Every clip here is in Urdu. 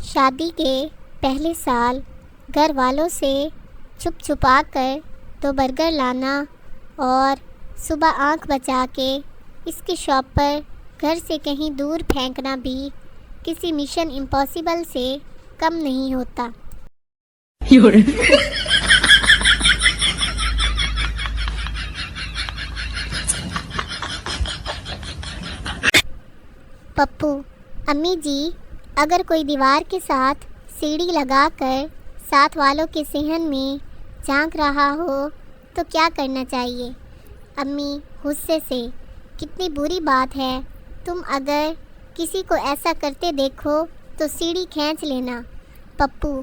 شادی کے پہلے سال گھر والوں سے چھپ چھپا کر 2 برگر لانا اور صبح آنکھ بچا کے اس کی شاپ پر گھر سے کہیں دور پھینکنا بھی کسی مشن امپاسبل سے کم نہیں ہوتا۔ پپو: امی جی، اگر کوئی دیوار کے ساتھ سیڑھی لگا کر ساتھ والوں کے صحن میں جھانک رہا ہو تو کیا کرنا چاہیے؟ امی غصے سے: کتنی بری بات ہے، تم اگر کسی کو ایسا کرتے دیکھو تو سیڑھی کھینچ لینا۔ پپو: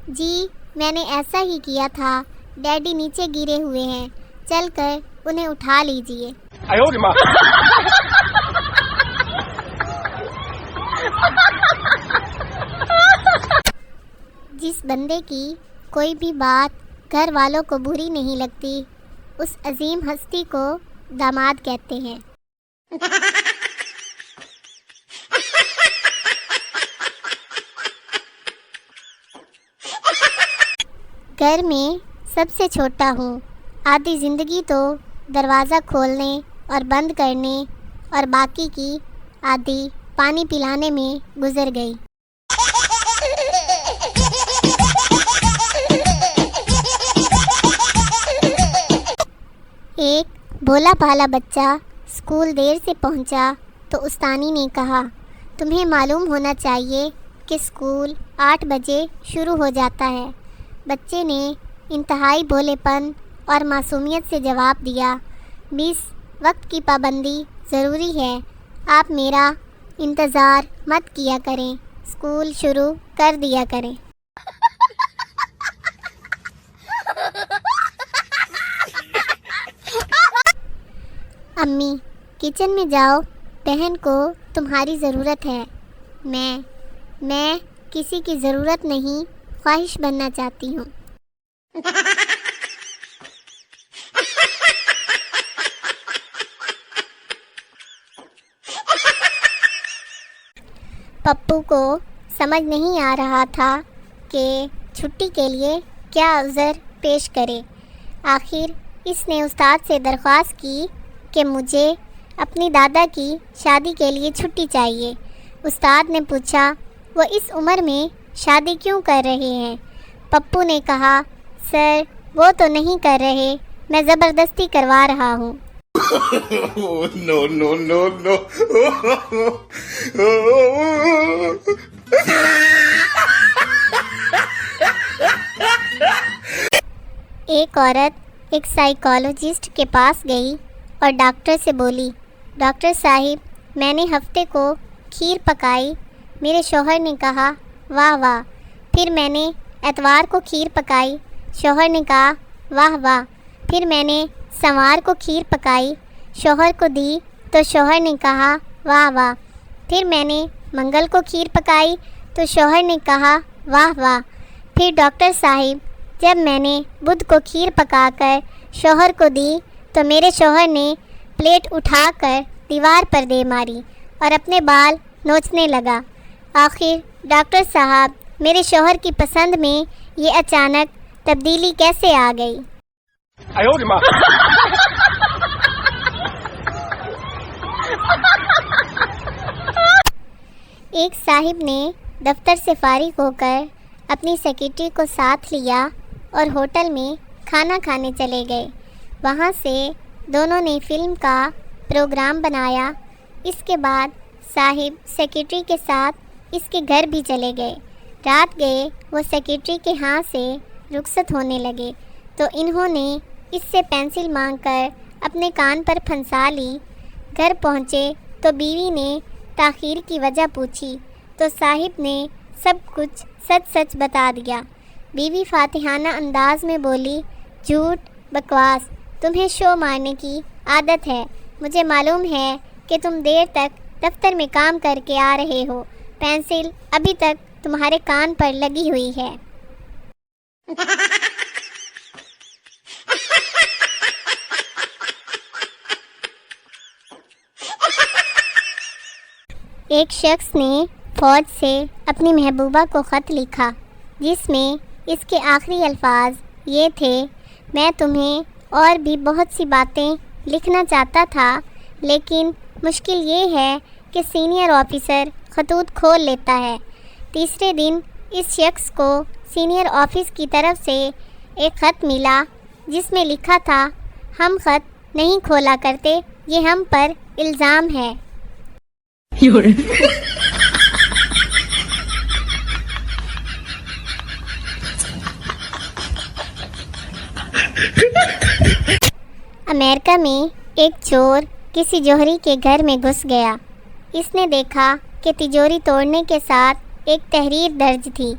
جی میں نے ایسا ہی کیا تھا، ڈیڈی نیچے گرے ہوئے ہیں، چل کر انہیں اٹھا لیجئے۔ جس بندے کی کوئی بھی بات گھر والوں کو بری نہیں لگتی، اس عظیم ہستی کو داماد کہتے ہیں۔ گھر میں سب سے چھوٹا ہوں، آدھی زندگی تو دروازہ کھولنے اور بند کرنے اور باقی کی آدھی پانی پلانے میں گزر گئی۔ ایک بھولا بھالا بچہ اسکول دیر سے پہنچا تو استانی نے کہا، تمہیں معلوم ہونا چاہیے کہ اسکول 8 بجے شروع ہو جاتا ہے۔ بچے نے انتہائی بھولے پن اور معصومیت سے جواب دیا، مس، وقت کی پابندی ضروری ہے، آپ میرا انتظار مت کیا کریں، اسکول شروع کر دیا کریں۔ امی: کچن میں جاؤ، بہن کو تمہاری ضرورت ہے۔ میں کسی کی ضرورت نہیں، خواہش بننا چاہتی ہوں۔ پپو کو سمجھ نہیں آ رہا تھا کہ چھٹی کے لیے کیا عذر پیش کرے۔ آخر اس نے استاد سے درخواست کی کہ مجھے اپنی دادا کی شادی کے لیے چھٹی چاہیے۔ استاد نے پوچھا، وہ اس عمر میں شادی کیوں کر رہے ہیں؟ پپو نے کہا، سر وہ تو نہیں کر رہے، میں زبردستی کروا رہا ہوں۔ No. ایک عورت ایک سائیکالوجسٹ کے پاس گئی اور ڈاکٹر سے بولی، ڈاکٹر صاحب میں نے ہفتے کو کھیر پکائی۔ میرے شوہر نے کہا، واہ واہ۔ پھر میں نے اتوار کو کھیر پکائی، شوہر نے کہا، واہ واہ۔ پھر میں نے سوموار کو کھیر پکائی، شوہر کو دی تو شوہر نے کہا، واہ واہ۔ پھر میں نے منگل کو کھیر پکائی تو شوہر نے کہا، واہ واہ۔ پھر ڈاکٹر صاحب جب میں نے بدھ کو کھیر پکا کر شوہر کو دی تو میرے شوہر نے پلیٹ اٹھا کر دیوار پر دے ماری اور اپنے بال نوچنے لگا۔ آخر ڈاکٹر صاحب میرے شوہر کی پسند میں یہ اچانک تبدیلی کیسے آ گئی؟ ایک صاحب نے دفتر سے فارغ ہو کر اپنی سیکرٹری کو ساتھ لیا اور ہوٹل میں کھانا کھانے چلے گئے۔ وہاں سے دونوں نے فلم کا پروگرام بنایا۔ اس کے بعد صاحب سیکرٹری کے ساتھ اس کے گھر بھی چلے گئے۔ رات گئے وہ سیکرٹری کے ہاں سے رخصت ہونے لگے تو انہوں نے اس سے پینسل مانگ کر اپنے کان پر پھنسا لی۔ گھر پہنچے تو بیوی نے تاخیر کی وجہ پوچھی تو صاحب نے سب کچھ سچ بتا دیا۔ بیوی فاتحانہ انداز میں بولی، جھوٹ، بکواس، تمہیں شو مارنے کی عادت ہے۔ مجھے معلوم ہے کہ تم دیر تک دفتر میں کام کر کے آ رہے ہو، پینسل ابھی تک تمہارے کان پر لگی ہوئی ہے۔ ایک شخص نے فوج سے اپنی محبوبہ کو خط لکھا جس میں اس کے آخری الفاظ یہ تھے، میں تمہیں اور بھی بہت سی باتیں لکھنا چاہتا تھا لیکن مشکل یہ ہے کہ سینئر آفیسر خطوط کھول لیتا ہے۔ تیسرے دن اس شخص کو سینئر آفس کی طرف سے ایک خط ملا جس میں لکھا تھا، ہم خط نہیں کھولا کرتے، یہ ہم پر الزام ہے۔ امریکہ میں ایک چور کسی جوہری کے گھر میں گھس گیا۔ اس نے دیکھا کہ تجوری توڑنے کے ساتھ ایک تحریر درج تھی،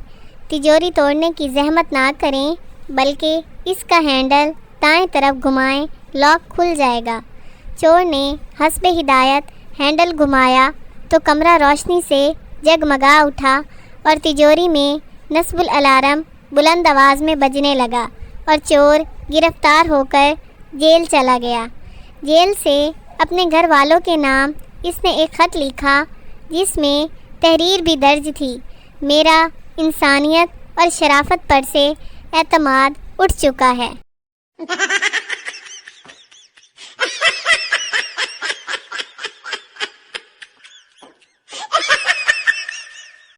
تجوری توڑنے کی زحمت نہ کریں بلکہ اس کا ہینڈل دائیں طرف گھمائیں، لاک کھل جائے گا۔ چور نے حسب ہدایت ہینڈل گھمایا تو کمرہ روشنی سے جگمگا اٹھا اور تجوری میں نصب الارم بلند آواز میں بجنے لگا اور چور گرفتار ہو کر جیل چلا گیا۔ جیل سے اپنے گھر والوں کے نام اس نے ایک خط لکھا جس میں تحریر بھی درج تھی، میرا انسانیت اور شرافت پر سے اعتماد اٹھ چکا ہے۔